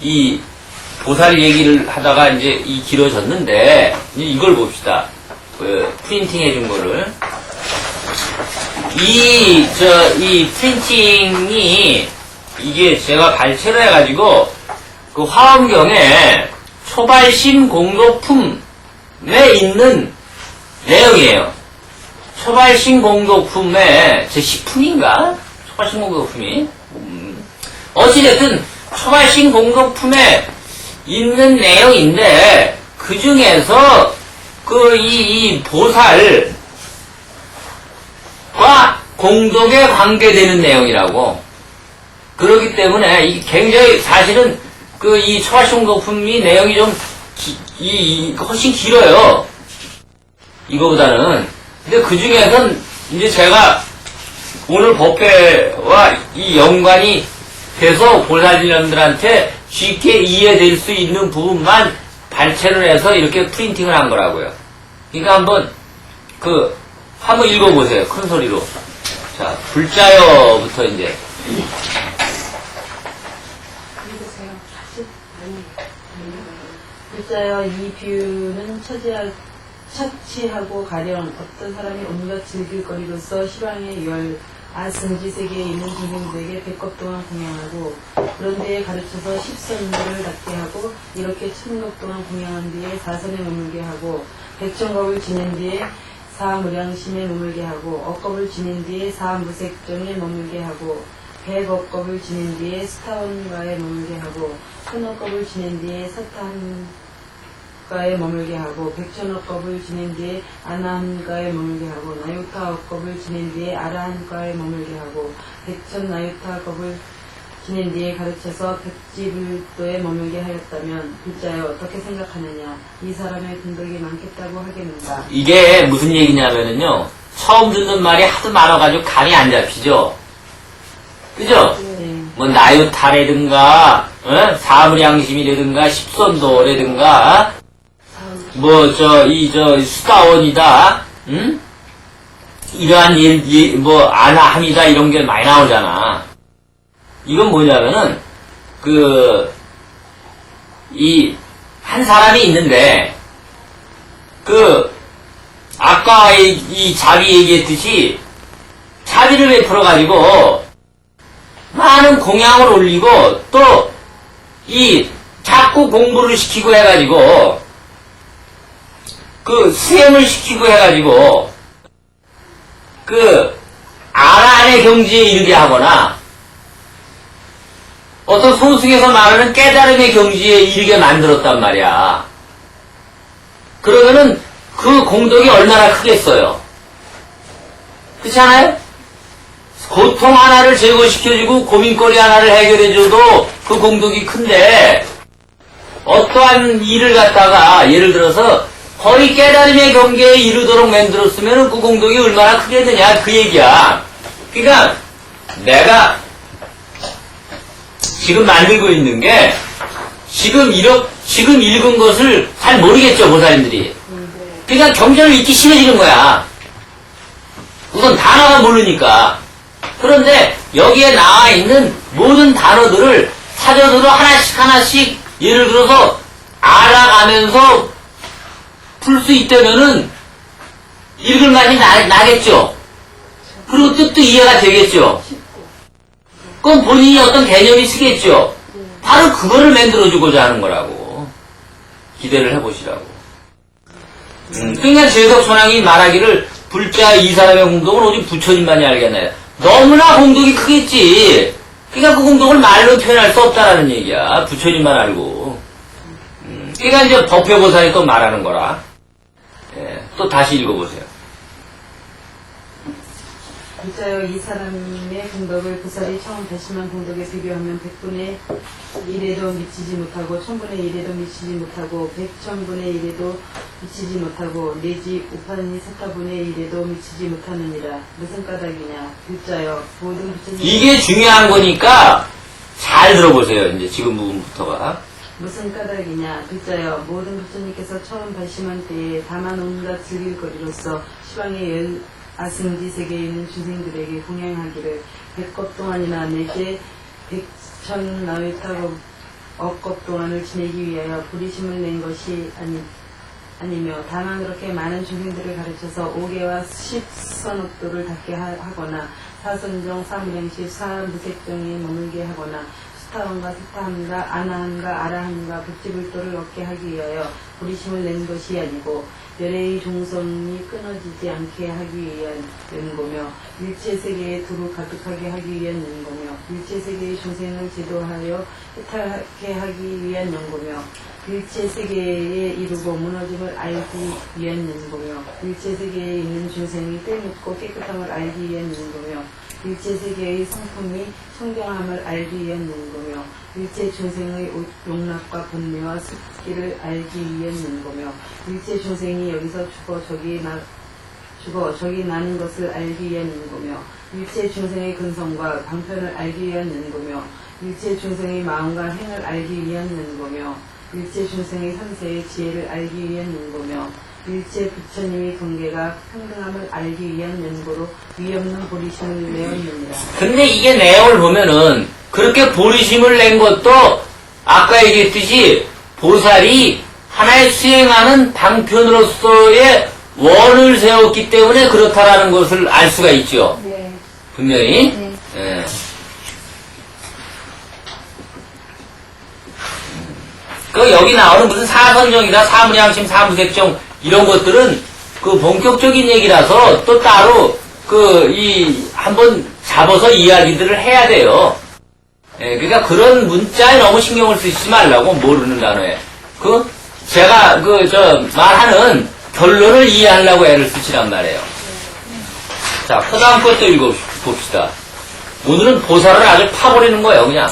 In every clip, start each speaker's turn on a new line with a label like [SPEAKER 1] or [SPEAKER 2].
[SPEAKER 1] 이 보살 얘기를 하다가 이제 길어졌는데, 이제 이걸 봅시다. 프린팅 해준 거를. 이 프린팅이, 이게 제가 발췌를 해가지고, 그 화엄경에 초발심 공덕품에 있는 내용이에요. 초발심 공덕품에, 제 10품인가? 초발심 공덕품이? 어찌됐든, 초발심 공덕품에 있는 내용인데, 그 중에서, 이 보살과 공덕에 관계되는 내용이라고. 그렇기 때문에, 이게 굉장히, 사실은, 이 초발심 공덕품이 내용이 좀, 훨씬 길어요. 이거보다는. 근데 그 중에선, 이제 제가, 오늘 법회와 이 연관이 돼서 보살진님들한테 쉽게 이해될 수 있는 부분만 발췌를 해서 이렇게 프린팅을 한 거라고요. 그러니까 한번 읽어보세요. 큰 소리로. 자, 불자여부터 이제.
[SPEAKER 2] 불자여 이 비유는 처치하고 가령 어떤 사람이 온갖 즐길거리로서 시방의 열 아승지 세계에 있는 중생들에게 100것 동안 공양하고 그런 데에 가르쳐서 10선물을 갖게 하고 이렇게 1000것 동안 공양한 뒤에 사선에 머물게 하고 100천겁을 지낸 뒤에 사무량심에 머물게 하고 억겁을 지낸 뒤에 사무색정에 머물게 하고 100억겁을 지낸 뒤에 스타원가에 머물게 하고 1000억겁을 지낸 뒤에 사탄가에 머물게 하고 100천억겁을 지낸 뒤에 아나한가에 머물게 하고 나유타억겁을 지낸 뒤에 아라한가에 머물게 하고 100천나유타억겁을 지낸 뒤에 가르쳐서 백지불도에 머물게 하였다면 불자여 어떻게 생각하느냐 이 사람의 공덕이 많겠다고 하겠는가.
[SPEAKER 1] 이게 무슨 얘기냐면은요, 처음 듣는 말이 하도 많아가지고 감이 안 잡히죠. 그죠?
[SPEAKER 2] 네.
[SPEAKER 1] 뭐 나유타라든가 사무량심이라든가 십선도라든가 수다원이다, 응? 이러한 아나함이다, 이런 게 많이 나오잖아. 이건 뭐냐면은, 한 사람이 있는데, 아까 이 자비 얘기했듯이, 자비를 베풀어가지고, 많은 공양을 올리고, 또, 자꾸 공부를 시키고 해가지고, 수행을 시키고 해가지고, 아라한의 경지에 이르게 하거나, 어떤 소승에서 말하는 깨달음의 경지에 이르게 만들었단 말이야. 그러면은, 그 공덕이 얼마나 크겠어요? 그렇지 않아요? 고통 하나를 제거시켜주고 고민거리 하나를 해결해줘도 그 공덕이 큰데, 어떠한 일을 갖다가 예를 들어서 거의 깨달음의 경계에 이르도록 만들었으면 그 공덕이 얼마나 크겠느냐, 그 얘기야. 그러니까 내가 지금 만들고 있는 게 지금 읽은 것을 잘 모르겠죠, 보살님들이. 그러니까 경전을 읽기 싫어지는 거야. 우선 단어가 모르니까. 그런데 여기에 나와 있는 모든 단어들을 사전으로 하나씩 예를 들어서 알아가면서 풀 수 있다면은 읽을 맛이 나겠죠. 그리고 뜻도 이해가 되겠죠. 그럼 본인이 어떤 개념이 쓰겠죠. 바로 그거를 만들어주고자 하는 거라고. 기대를 해보시라고. 그러니까 제덕선왕이 말하기를 불자 이 사람의 공덕은 오직 부처님만이 알겠나요. 너무나 공덕이 크겠지. 그러니까 그 공덕을 말로 표현할 수 없다라는 얘기야. 부처님만 알고. 그러니까 이제 법회보살이 또 말하는 거라. 예, 또 다시 읽어보세요.
[SPEAKER 2] 불자여 이 사람의 공덕을 보살이 처음 배심한 공덕에 비교하면 100분의 1에도 미치지 못하고 1000분의 1에도 미치지 못하고 100천분의 1에도 미치지 못하고 내지 5판이 4타분의 1에도 미치지 못하느니라. 무슨 까닭이냐. 불자여 모든 부처님
[SPEAKER 1] 이게 중요한 거니까 잘 들어보세요. 이제 지금 부분부터가.
[SPEAKER 2] 무슨 까닭이냐. 불자여 모든 부처님께서 처음 발심한 때에 다만 온갖 즐길거리로서 시방의 열 아승지 세계에 있는 중생들에게 공양하기를 100것 동안이나 내게 부천 나위타고 억겁 동안을 지내기 위하여 부리심을 낸 것이 아니며 다만 그렇게 많은 중생들을 가르쳐서 5개와 10선업도를 닦게 하거나 사선정, 사무량시, 사무색정에 머물게 하거나 수타함과 수타함과 아나함과 아라함과 북지불도를 얻게 하기 위하여 부리심을 낸 것이 아니고 열애의 종성이 끊어지지 않게 하기 위한 연고며 일체세계에 두루 가득하게 하기 위한 연고며 일체세계의 중생을 제도하여 해탈하게 하기 위한 연고며 일체세계에 이루고 무너짐을 알기 위한 연고며 일체세계에 있는 중생이 떼묻고 깨끗함을 알기 위한 연고며 일체세계의 성품이 청경함을 알기 위한 연고며 일체 중생의 용납과 번뇌와 습기를 알기 위한 연고며 일체 중생이 여기서 죽어 저기 나는 것을 알기 위한 연고며 일체 중생의 근성과 방편을 알기 위한 연고며 일체 중생의 마음과 행을 알기 위한 연고며 일체 중생의 삼세의 지혜를 알기 위한 연고며 일체 부처님의 경계가 평등함을 알기 위한 연고로 위없는 보리심을 내었느니라.
[SPEAKER 1] 근데 이게 내용을 보면은 그렇게 보리심을 낸 것도 아까 얘기했듯이 보살이 하나의 수행하는 방편으로서의 원을 세웠기 때문에 그렇다라는 것을 알 수가 있죠.
[SPEAKER 3] 네.
[SPEAKER 1] 분명히.
[SPEAKER 3] 네.
[SPEAKER 1] 예. 그 여기 나오는 무슨 사선정이다, 사무량심, 사무색정 이런 것들은 그 본격적인 얘기라서 또 따로 한번 잡아서 이야기들을 해야 돼요. 예, 그러니까 그런 문자에 너무 신경을 쓰시지 말라고, 모르는 단어에. 제가 말하는 결론을 이해하려고 애를 쓰시란 말이에요. 자, 그 다음 것도 읽어봅시다. 오늘은 보살을 아주 파버리는 거예요, 그냥.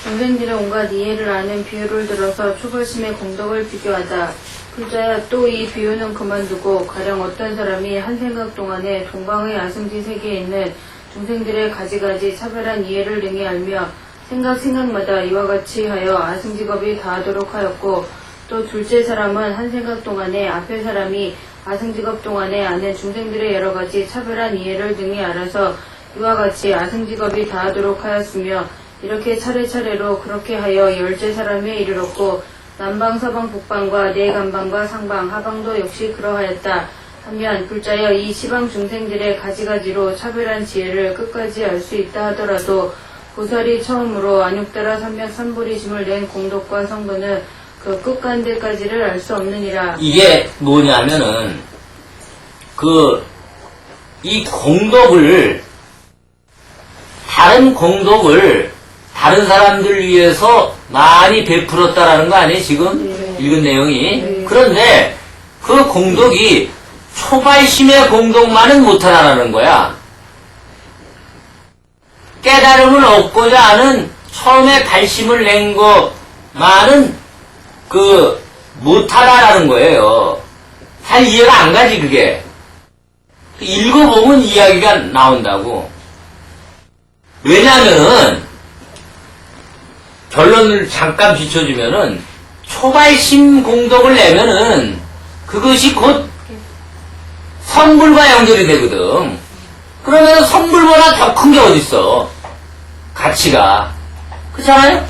[SPEAKER 3] 중생들의 온갖 이해를 아는 비유를 들어서 초벌심의 공덕을 비교하자. 불자야, 또 이 비유는 그만두고 가령 어떤 사람이 한 생각 동안에 동방의 아승지 세계에 있는 중생들의 가지가지 차별한 이해를 능히 알며 생각마다 이와 같이 하여 아승직업이 다하도록 하였고, 또 둘째 사람은 한 생각 동안에 앞에 사람이 아승직업 동안에 아는 중생들의 여러가지 차별한 이해를 능히 알아서 이와 같이 아승직업이 다하도록 하였으며, 이렇게 차례차례로 그렇게 하여 열째 사람에 이르렀고, 남방, 서방, 북방과 내간방과 상방, 하방도 역시 그러하였다 하면, 불자여 이 시방 중생들의 가지가지로 차별한 지혜를 끝까지 알 수 있다 하더라도 보살이 처음으로 안육따라 삼맥 삼보리심을 낸 공덕과 성분은 그 끝간데까지를 알 수 없느니라.
[SPEAKER 1] 이게 뭐냐면은 이 공덕을, 다른 공덕을 다른 사람들 위해서 많이 베풀었다라는 거 아니에요, 지금?
[SPEAKER 3] 네.
[SPEAKER 1] 읽은 내용이.
[SPEAKER 3] 네.
[SPEAKER 1] 그런데 그 공덕이 초발심의 공덕만은 못하다라는 거야. 깨달음을 얻고자 하는 처음에 발심을 낸 것만은 못하다라는 거예요. 잘 이해가 안 가지, 그게. 읽어보면 이야기가 나온다고. 왜냐면은, 결론을 잠깐 비춰주면은, 초발심 공덕을 내면은, 그것이 곧 선불과 연결이 되거든. 그러면 선불보다 더 큰 게 어딨어. 가치가. 그렇잖아요?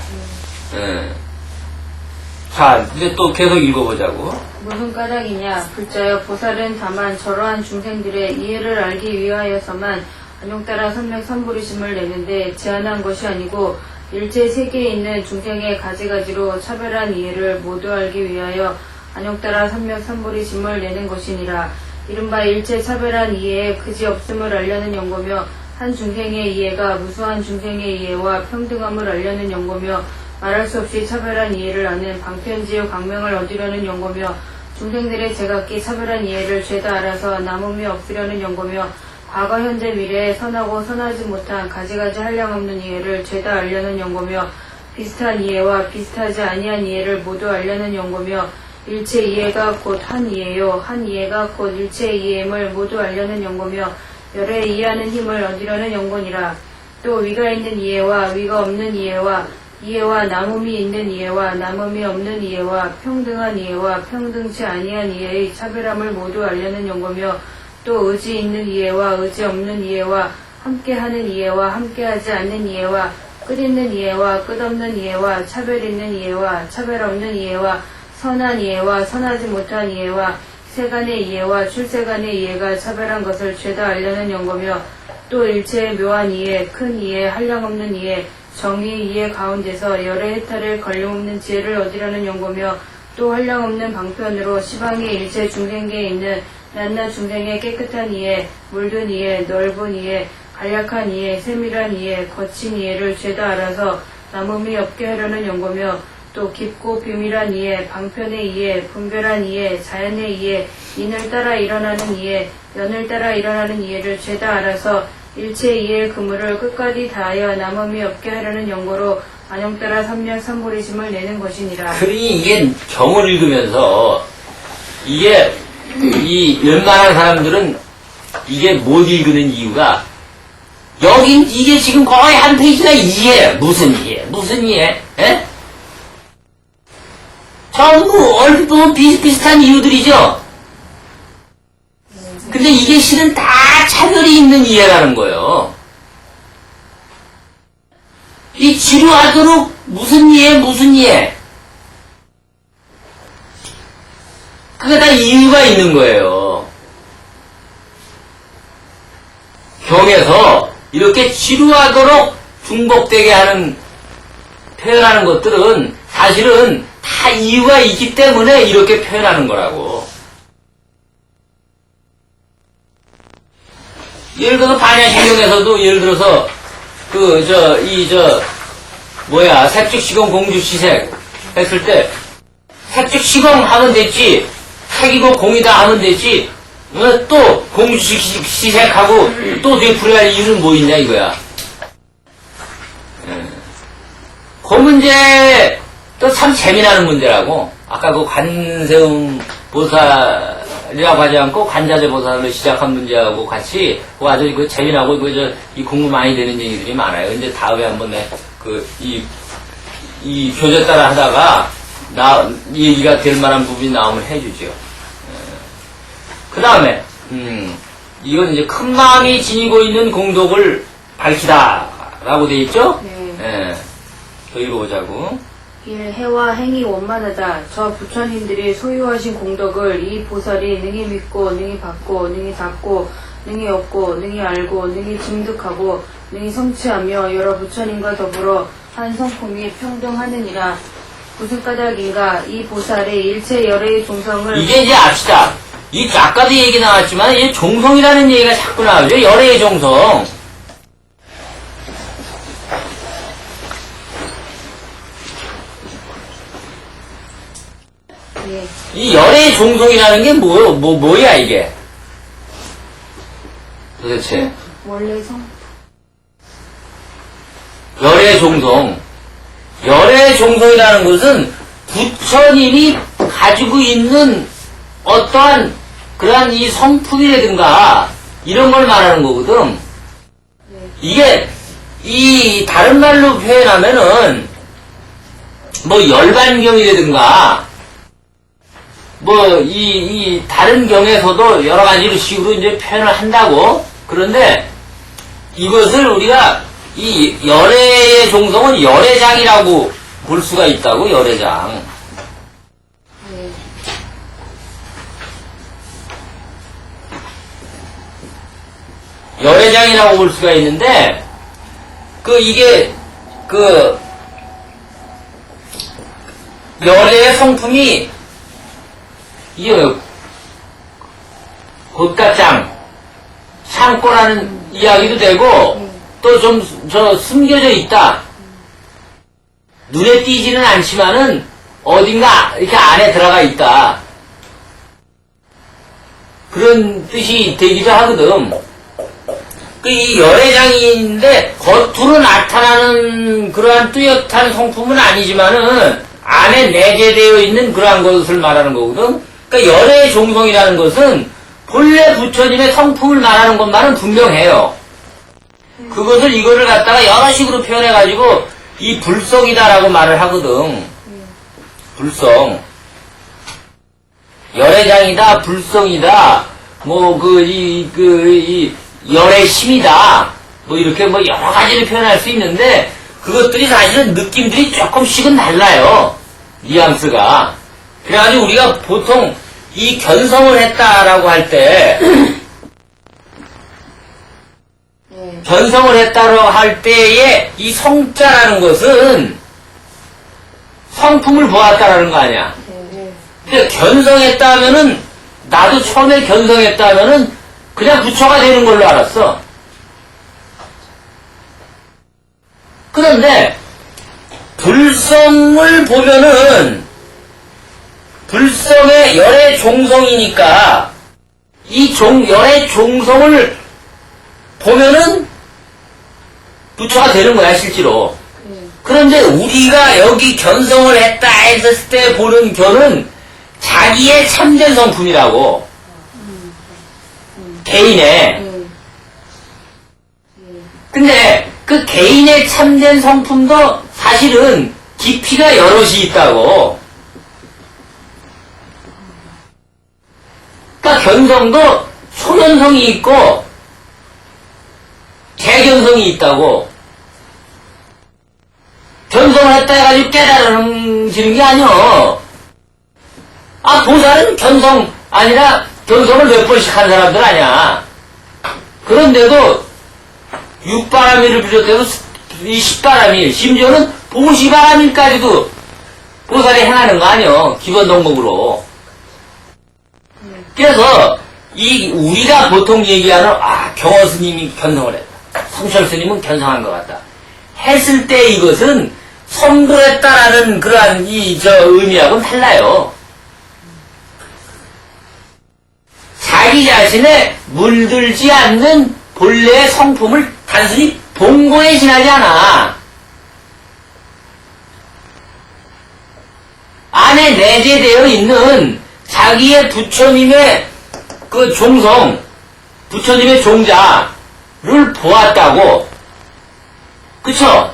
[SPEAKER 1] 예. 자, 이제 또 계속 읽어보자고.
[SPEAKER 3] 무슨 까닭이냐? 불자여, 보살은 다만 저러한 중생들의 이해를 알기 위하여서만 안용따라 삼맥 삼보리심을 내는데 제한한 것이 아니고, 일체 세계에 있는 중생의 가지가지로 차별한 이해를 모두 알기 위하여 안용따라 삼맥 삼보리심을 내는 것이니라. 이른바 일체 차별한 이해에 그지없음을 알려는 연고며, 한 중생의 이해가 무수한 중생의 이해와 평등함을 알려는 연고며, 말할 수 없이 차별한 이해를 아는 방편지의 광명을 얻으려는 연고며, 중생들의 제각기 차별한 이해를 죄다 알아서 남음이 없으려는 연고며, 과거 현재 미래에 선하고 선하지 못한 가지가지 한량없는 이해를 죄다 알려는 연고며, 비슷한 이해와 비슷하지 아니한 이해를 모두 알려는 연고며, 일체 이해가 곧 한 이해요, 한 이해가 곧 일체 이해임을 모두 알려는 연고며, 열에 이해하는 힘을 얻으려는 연고니라. 또 위가 있는 이해와 위가 없는 이해와 남음이 있는 이해와 남음이 없는 이해와 평등한 이해와 평등치 아니한 이해의 차별함을 모두 알려는 연고며, 또 의지 있는 이해와 의지 없는 이해와 함께하는 이해와 함께하지 않는 이해와 끝있는 이해와 끝없는 이해와 차별 있는 이해와 차별 없는 이해와 선한 이해와 선하지 못한 이해와 세간의 이해와 출세간의 이해가 차별한 것을 죄다 알려는 연고며 또 일체의 묘한 이해, 큰 이해, 한량없는 이해, 정의 이해 가운데서 열의 해탈을 걸림없는 지혜를 얻으려는 연고며 또 한량없는 방편으로 시방의 일체 중생계에 있는 낱낱 중생의 깨끗한 이해, 물든 이해, 넓은 이해, 간략한 이해, 세밀한 이해, 거친 이해를 죄다 알아서 남음이 없게 하려는 연고며 또 깊고 비밀한 이해, 방편의 이해, 분별한 이해, 자연의 이해, 인을 따라 일어나는 이해, 연을 따라 일어나는 이해를 죄다 알아서 일체 이해의 그물을 끝까지 다하여 남음이 없게 하려는 연고로 안형 따라 삼력 삼보리심을 내는 것이니라.
[SPEAKER 1] 그러니 이게 경을 읽으면서 이게 이 웬만한 사람들은 이게 못 읽는 이유가 여긴 이게 지금 거의 한 페이지가 이해 무슨 이해 에? 전부 얼핏 보면 비슷비슷한 이유들이죠. 근데 이게 실은 다 차별이 있는 이해라는 거예요. 이 지루하도록 무슨 이해 그게 다 이유가 있는 거예요. 경에서 이렇게 지루하도록 중복되게 하는 표현하는 것들은 사실은 다 이유가 있기 때문에 이렇게 표현하는 거라고. 예를 들어서 반야신경에서도 예를 들어서 색즉시공 공주시색 했을 때 색즉시공 하면 됐지 색이고 공이다 하면 됐지 또 공주시색하고 또 되풀이할 이유는 뭐 있냐 이거야. 그 문제 또 참 재미나는 문제라고. 아까 그 관세음 보살이라고 하지 않고 관자재 보살로 시작한 문제하고 같이 그 아주 그 재미나고 이 공부 많이 되는 얘기들이 많아요. 이제 다음에 한번 이 교재 따라 하다가 얘기가 될 만한 부분이 나오면 해주죠. 그 다음에 이건 이제 큰 마음이 지니고 있는 공덕을 밝히다라고 돼 있죠?
[SPEAKER 3] 네.
[SPEAKER 1] 더 읽어보자고.
[SPEAKER 3] 해와 행이 원만하다. 저 부처님들이 소유하신 공덕을 이 보살이 능히 믿고 능히 받고 능히 닫고 능히 얻고 능히 알고 능히 증득하고 능히 성취하며 여러 부처님과 더불어 한 성품이 평등하느니라. 무슨 까닭인가 이 보살의 일체 열애의 종성을
[SPEAKER 1] 이게 이제 압시다. 이 아까도 얘기 나왔지만 이 종성이라는 얘기가 자꾸 나오죠. 열애의 종성. 이 열애의 종성이라는 게 뭐야 이게? 도대체.
[SPEAKER 3] 원래 성
[SPEAKER 1] 열애의 종성. 열애의 종성이라는 것은 부처님이 가지고 있는 어떠한 그러한 이 성품이라든가 이런 걸 말하는 거거든. 이게 이 다른 말로 표현하면은 열반경이라든가 이 다른 경에서도 여러 가지 식으로 이제 표현을 한다고. 그런데 이것을 우리가 이 열애의 종성은 열애장이라고 볼 수가 있다고. 열애장. 열애장이라고 볼 수가 있는데 이게 열애의 성품이 이게 곶가짱 창고라는 이야기도 되고 또 좀 숨겨져 있다. 눈에 띄지는 않지만은 어딘가 이렇게 안에 들어가 있다. 그런 뜻이 되기도 하거든. 이 열애장인데 겉으로 나타나는 그러한 뚜렷한 성품은 아니지만은 안에 내재되어 있는 그러한 것을 말하는 거거든. 그러니까 열애의 종성이라는 것은 본래 부처님의 성품을 말하는 것만은 분명해요. 그것을 이거를 갖다가 여러 식으로 표현해가지고 이 불성이다라고 말을 하거든. 불성. 열애장이다, 불성이다, 열애심이다, 이렇게 여러 가지를 표현할 수 있는데, 그것들이 사실은 느낌들이 조금씩은 달라요. 뉘앙스가. 그래가지고 우리가 보통 이 견성을 했다라고 할 때, 견성을 했다고 할 때의 이 성자라는 것은 성품을 보았다라는 거 아니야. 근데 견성했다 하면은, 나도 처음에 견성했다 하면은 그냥 부처가 되는 걸로 알았어. 그런데 불성을 보면은 불성의 열의 종성이니까 이 열의 종성을 보면은 부처가 되는 거야 실제로. 그런데 우리가 여기 견성을 했다 했을 때 보는 견은 자기의 참된 성품이라고. 개인의. 근데 그 개인의 참된 성품도 사실은 깊이가 여럿이 있다고. 그러니까 견성도 초견성이 있고 대견성이 있다고. 견성을 했다 해가지고 깨달아지는 게 아니여. 아, 보살은 견성 아니라 견성을 몇 번씩 한 사람들 아니야. 그런데도 육바라밀을 비롯해서 이 십바라밀, 심지어는 보시바라밀까지도 보살이 행하는 거 아니여. 기본 덕목으로. 그래서 우리가 보통 얘기하는 경허 스님이 견성을 했다. 성철 스님은 견성한 것 같다. 했을 때 이것은 성불했다라는 그러한 의미하고는 달라요. 자기 자신의 물들지 않는 본래의 성품을 단순히 본 거에 지나지 않아. 안에 내재되어 있는 자기의 부처님의 그 종성, 부처님의 종자를 보았다고. 그쵸?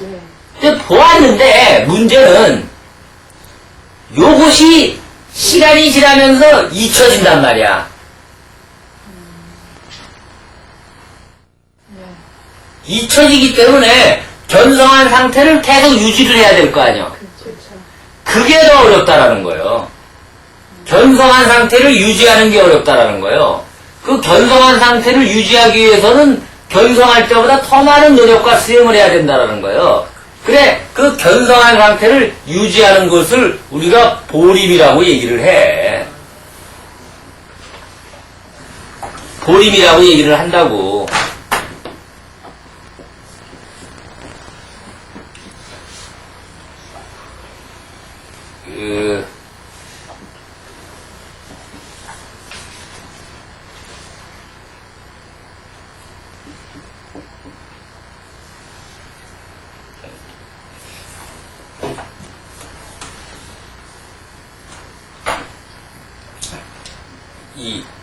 [SPEAKER 1] 근데 보았는데 문제는 요것이 시간이 지나면서 잊혀진단 말이야. 잊혀지기 때문에 견성한 상태를 계속 유지를 해야 될 거 아니야. 그게 더 어렵다라는 거예요. 견성한 상태를 유지하는 게 어렵다라는 거예요. 그 견성한 상태를 유지하기 위해서는 견성할 때보다 더 많은 노력과 수행을 해야 된다라는 거예요. 그래, 그 견성한 상태를 유지하는 것을 우리가 보림이라고 얘기를 해. 보림이라고 얘기를 한다고.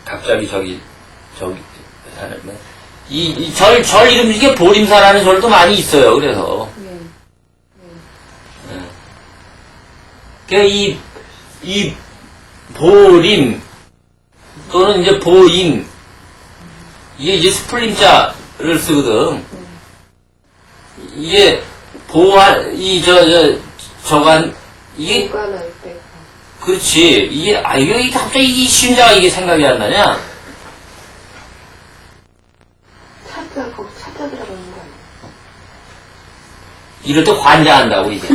[SPEAKER 1] 갑자기 절 이름 중에 보림사라는 절도 많이 있어요. 그래서. 이 보림, 또는 이제 보임, 이게 이제 스플림자를 쓰거든. 이게 저간, 이게, 그렇지. 이게, 이게 갑자기 이 심자가 이게 생각이 안 나냐?
[SPEAKER 4] 거기 찾아 들어가는 거 아니야?
[SPEAKER 1] 이럴 때 관자한다고, 이제.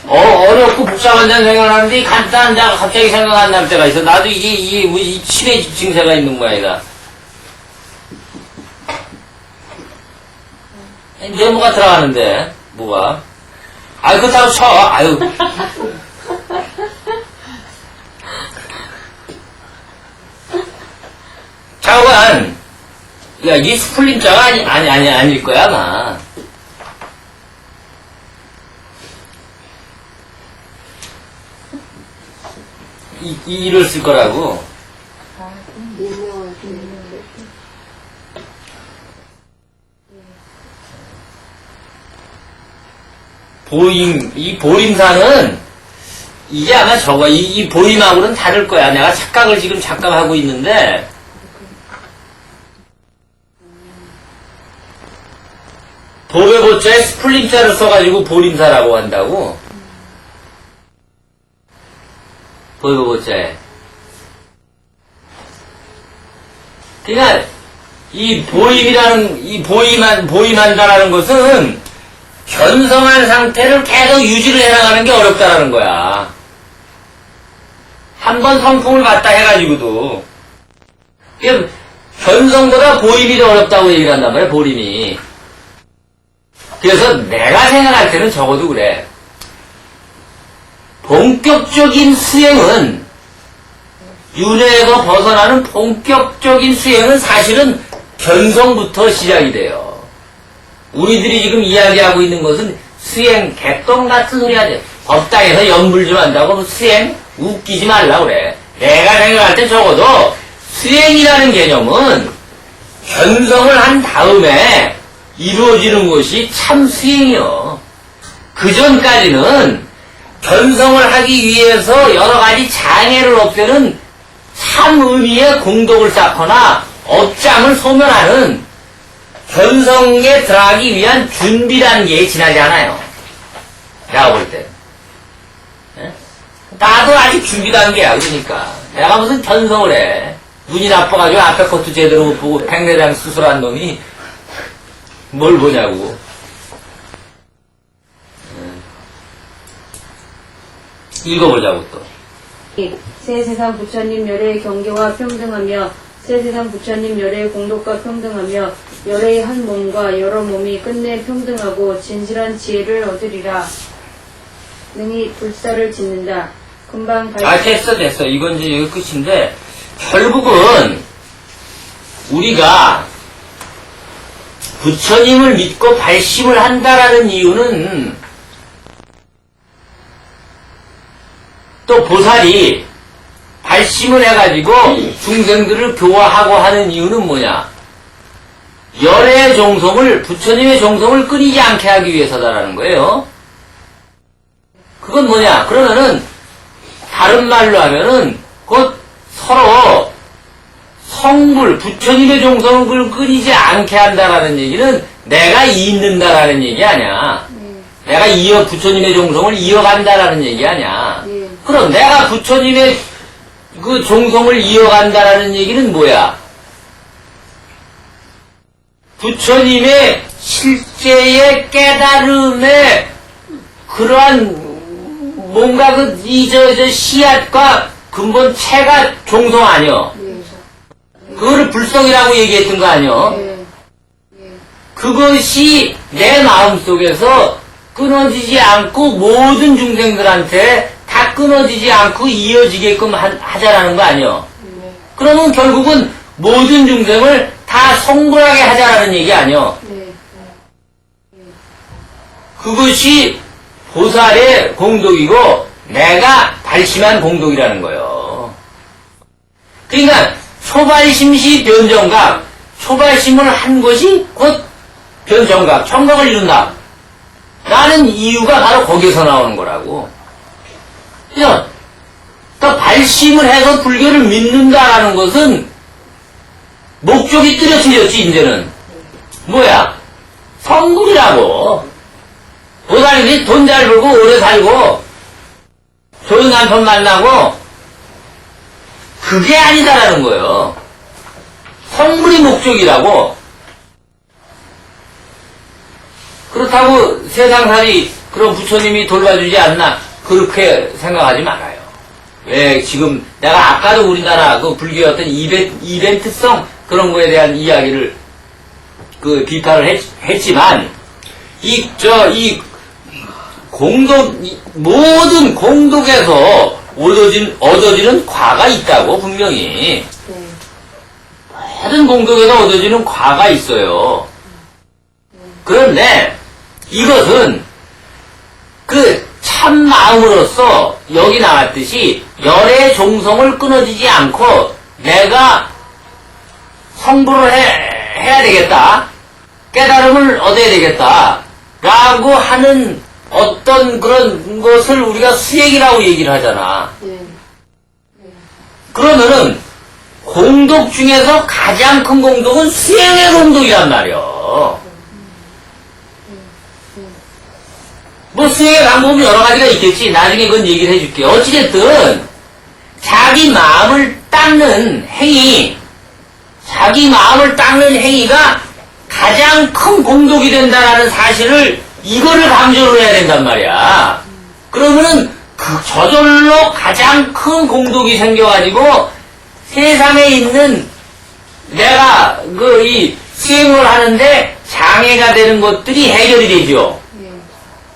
[SPEAKER 1] 어렵고 복잡한 장 생각하는데, 간단한 장 갑자기 생각 안 날 때가 있어. 나도 이 치매 증세가 있는 모양이다. 네모가 들어가는데, 뭐가? 그렇다고 쳐. 아유. 자오간, 이게 스플린자가 아닐 거야, 아마. 이를 쓸 거라고. 이 보림사는, 이게 아마 이 보림하고는 다를 거야. 내가 착각을 지금 잠깐 하고 있는데, 법의 보자에 스플림자를 써가지고 보림사라고 한다고? 법의 보자에. 그러니까, 이 보임한다라는 것은 견성한 상태를 계속 유지를 해나가는 게 어렵다라는 거야. 한 번 성품을 갖다 해가지고도. 그러니까 견성보다 보임이 더 어렵다고 얘기를 한단 말이야, 보림이. 그래서 내가 생각할 때는 적어도 그래. 본격적인 수행은, 윤회에서 벗어나는 본격적인 수행은 사실은 견성부터 시작이 돼요. 우리들이 지금 이야기하고 있는 것은 수행, 개똥 같은 소리 하지. 법당에서 연불 좀 한다고 수행? 웃기지 말라 그래. 내가 생각할 때 적어도 수행이라는 개념은 견성을 한 다음에 이루어지는 것이 참 수행이요. 그 전까지는 견성을 하기 위해서 여러 가지 장애를 없애는 참 의미의 공덕을 쌓거나 업장을 소멸하는 견성에 들어가기 위한 준비라는 게 지나지 않아요. 내가 볼 때. 나도 아직 준비 단계야, 그러니까. 내가 무슨 견성을 해. 눈이 나빠가지고 앞에 것도 제대로 못 보고 백내장 수술한 놈이 뭘 보냐고. 읽어보자고 또.
[SPEAKER 3] 새 세상 부처님 열애의 경계와 평등하며 새 세상 부처님 열애의 공덕과 평등하며 열애의 한 몸과 여러 몸이 끝내 평등하고 진실한 지혜를 얻으리라. 능히 불사를 짓는다. 금방
[SPEAKER 1] 됐어. 이건 이제 여기 끝인데, 결국은 우리가 부처님을 믿고 발심을 한다라는 이유는 또 보살이 발심을 해가지고 중생들을 교화하고 하는 이유는 뭐냐? 열의 정성을, 부처님의 정성을 끊이지 않게 하기 위해서다라는 거예요. 그건 뭐냐? 그러면은, 다른 말로 하면은, 곧 서로 성불, 부처님의 정성을 끊이지 않게 한다라는 얘기는 내가 잇는다라는 얘기 아니야. 내가 부처님의 정성을 이어간다라는 얘기 아니야. 그럼 내가 부처님의 그 정성을 이어간다라는 얘기는 뭐야? 부처님의 실제의 깨달음의 그러한 뭔가 씨앗과 근본체가 정성 아니여. 그거를 불성이라고 얘기했던 거 아니여. 그것이 내 마음속에서 끊어지지 않고 모든 중생들한테 다 끊어지지 않고 이어지게끔 하자라는 거 아니여. 그러면 결국은 모든 중생을 다 성불하게 하자라는 얘기 아니여. 그것이 보살의 공덕이고 내가 발심한 공덕이라는 거예요. 그러니까 초발심시 변정각, 초발심을 한 것이 곧 변정각, 청각을 이룬다. 라는 이유가 바로 거기서 나오는 거라고. 그러니까 발심을 해서 불교를 믿는다라는 것은 목적이 뚜렷해졌지, 이제는. 뭐야? 성불이라고. 보살이 돈 잘 벌고 오래 살고 좋은 남편 만나고 그게 아니다라는 거예요. 성불이 목적이라고. 그렇다고 세상살이 그런 부처님이 돌봐주지 않나 그렇게 생각하지 말아요. 왜 지금 내가 아까도 우리나라 그 불교의 어떤 이벤트성 그런 거에 대한 이야기를 비판을 했지만 모든 공덕에서 얻어지는 과가 있다고, 분명히. 모든 공덕에서 얻어지는 과가 있어요. 그런데, 이것은, 참 마음으로서, 여기 나왔듯이, 열의 종성을 끊어지지 않고, 내가 성불을 해야 되겠다. 깨달음을 얻어야 되겠다. 라고 하는 어떤 그런 것을 우리가 수행이라고 얘기를 하잖아. 그러면은 공덕 중에서 가장 큰 공덕은 수행의 공덕이란 말이야. 뭐 수행의 방법은 여러 가지가 있겠지. 나중에 그건 얘기를 해줄게. 어찌됐든 자기 마음을 닦는 행위, 자기 마음을 닦는 행위가 가장 큰 공덕이 된다라는 사실을 이거를 강조를 해야 된단 말이야. 그러면은 저절로 가장 큰 공덕이 생겨가지고 세상에 있는 내가 이 수행을 하는데 장애가 되는 것들이 해결이 되죠.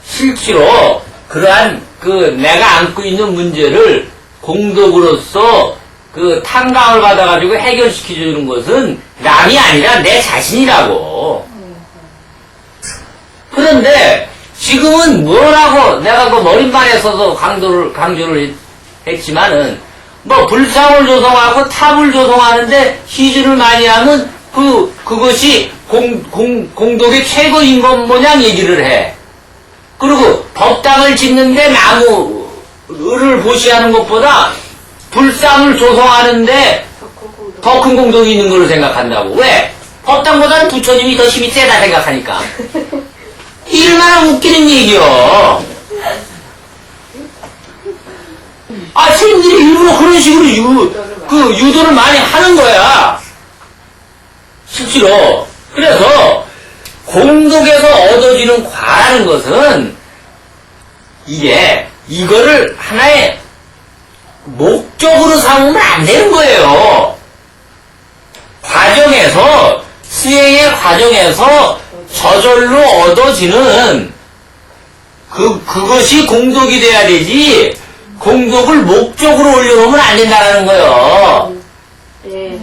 [SPEAKER 1] 실제로 그러한 내가 안고 있는 문제를 공덕으로서 탕감을 받아가지고 해결시켜주는 것은 남이 아니라 내 자신이라고. 그런데 지금은 뭐라고 내가 머릿말에서도 강조를 했지만은 뭐 불상을 조성하고 탑을 조성하는데 희주를 많이 하면 그것이 공덕의 최고인 것 모양 얘기를 해. 그리고 법당을 짓는데 나무를 보시하는 것보다 불상을 조성하는데 더 큰 공덕이 있는 걸로 생각한다고. 왜? 법당보다는 부처님이 더 힘이 세다 생각하니까. 이 얼마나 웃기는 얘기요. 스님들이 일부러 그런 식으로 유도를 많이 하는 거야. 실제로. 그래서 공덕에서 얻어지는 과라는 것은 이거를 하나의 목적으로 삼으면 안 되는 거예요. 수행의 과정에서 저절로 얻어지는 그것이 공덕이 돼야 되지, 공덕을 목적으로 올려놓으면 안 된다는 거예요.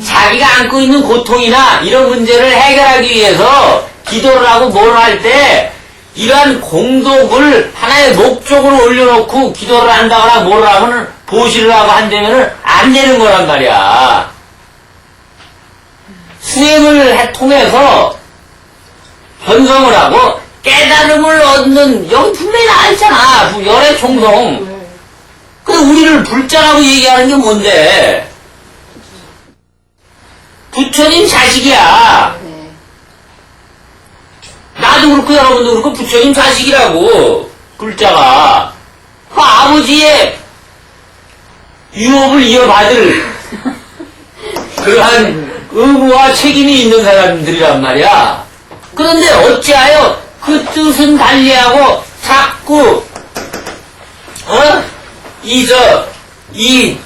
[SPEAKER 1] 자기가 안고 있는 고통이나 이런 문제를 해결하기 위해서 기도를 하고 뭘 할 때 이러한 공덕을 하나의 목적으로 올려놓고 기도를 한다거나 뭘 하면 보시를 하고 한다면은 안 되는 거란 말이야. 수행을 통해서 현성을 하고 깨달음을 얻는, 여기 분명히 나와있잖아. 열의 총성. 근데 우리를 불자라고 얘기하는 게 뭔데? 부처님 자식이야. 나도 그렇고 여러분도 그렇고 부처님 자식이라고. 불자가 아버지의 유업을 이어받을 그러한 의무와 책임이 있는 사람들이란 말이야. 그런데 어찌하여 그 뜻은 달리하고 자꾸 이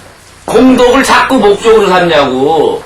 [SPEAKER 1] 공덕을 자꾸 목적으로 삼냐고.